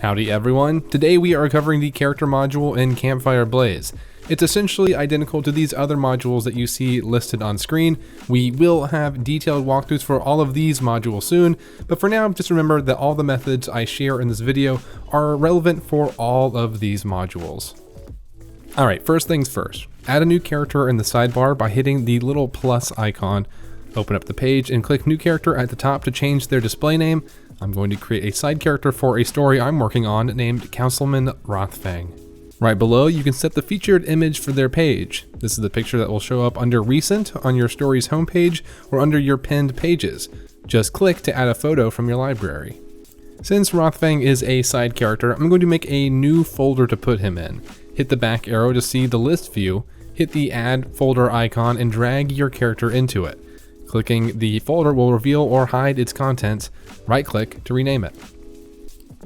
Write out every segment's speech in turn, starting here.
Howdy everyone, today we are covering the character module in Campfire Blaze. It's essentially identical to these other modules that you see listed on screen. We will have detailed walkthroughs for all of these modules soon, but for now just remember that all the methods I share in this video are relevant for all of these modules. Alright, first things first, add a new character in the sidebar by hitting the little plus icon. Open up the page and click new character at the top to change their display name. I'm going to create a side character for a story I'm working on named Councilman Rothfang. Right below, you can set the featured image for their page. This is the picture that will show up under Recent on your story's homepage or under your pinned pages. Just click to add a photo from your library. Since Rothfang is a side character, I'm going to make a new folder to put him in. Hit the back arrow to see the list view, hit the add folder icon and drag your character into it. Clicking the folder will reveal or hide its contents. Right-click to rename it.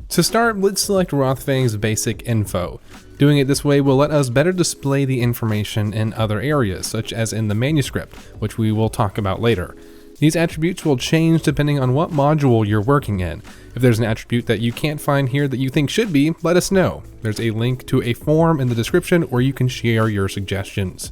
To start, let's select Rothfang's basic info. Doing it this way will let us better display the information in other areas, such as in the manuscript, which we will talk about later. These attributes will change depending on what module you're working in. If there's an attribute that you can't find here that you think should be, let us know. There's a link to a form in the description where you can share your suggestions.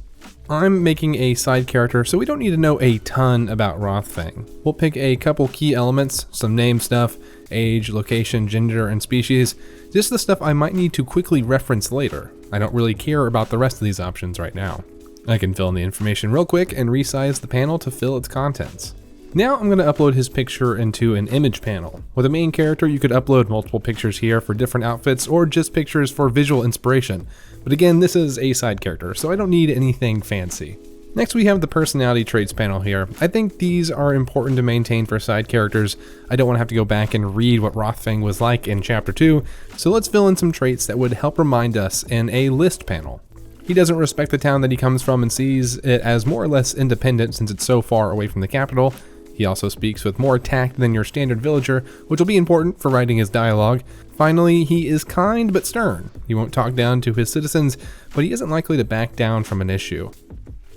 I'm making a side character, so we don't need to know a ton about Rothfang. We'll pick a couple key elements, some name stuff, age, location, gender, and species, just the stuff I might need to quickly reference later. I don't really care about the rest of these options right now. I can fill in the information real quick and resize the panel to fill its contents. Now I'm going to upload his picture into an image panel. With a main character, you could upload multiple pictures here for different outfits or just pictures for visual inspiration. But again, this is a side character, so I don't need anything fancy. Next we have the personality traits panel here. I think these are important to maintain for side characters. I don't want to have to go back and read what Rothfang was like in chapter 2, so let's fill in some traits that would help remind us in a list panel. He doesn't respect the town that he comes from and sees it as more or less independent since it's so far away from the capital. He also speaks with more tact than your standard villager, which will be important for writing his dialogue. Finally, he is kind but stern. He won't talk down to his citizens, but he isn't likely to back down from an issue.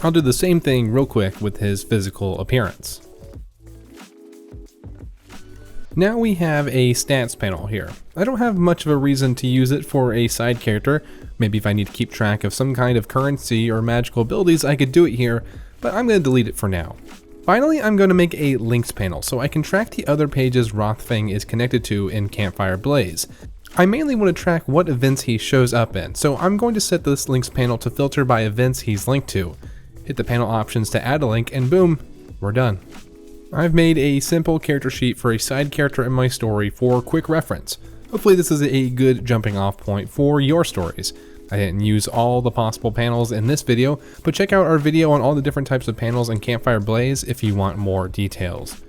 I'll do the same thing real quick with his physical appearance. Now we have a stats panel here. I don't have much of a reason to use it for a side character. Maybe if I need to keep track of some kind of currency or magical abilities, I could do it here, but I'm going to delete it for now. Finally, I'm going to make a links panel so I can track the other pages Rothfang is connected to in Campfire Blaze. I mainly want to track what events he shows up in, so I'm going to set this links panel to filter by events he's linked to. Hit the panel options to add a link and boom, we're done. I've made a simple character sheet for a side character in my story for quick reference. Hopefully this is a good jumping off point for your stories. I didn't use all the possible panels in this video, but check out our video on all the different types of panels in Campfire Blaze if you want more details.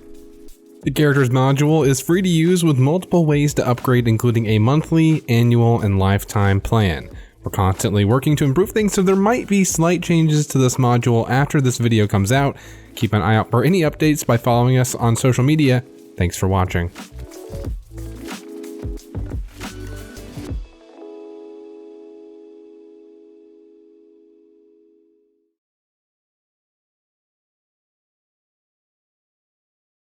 The characters module is free to use with multiple ways to upgrade, including a monthly, annual, and lifetime plan. We're constantly working to improve things, so there might be slight changes to this module after this video comes out. Keep an eye out for any updates by following us on social media. Thanks for watching.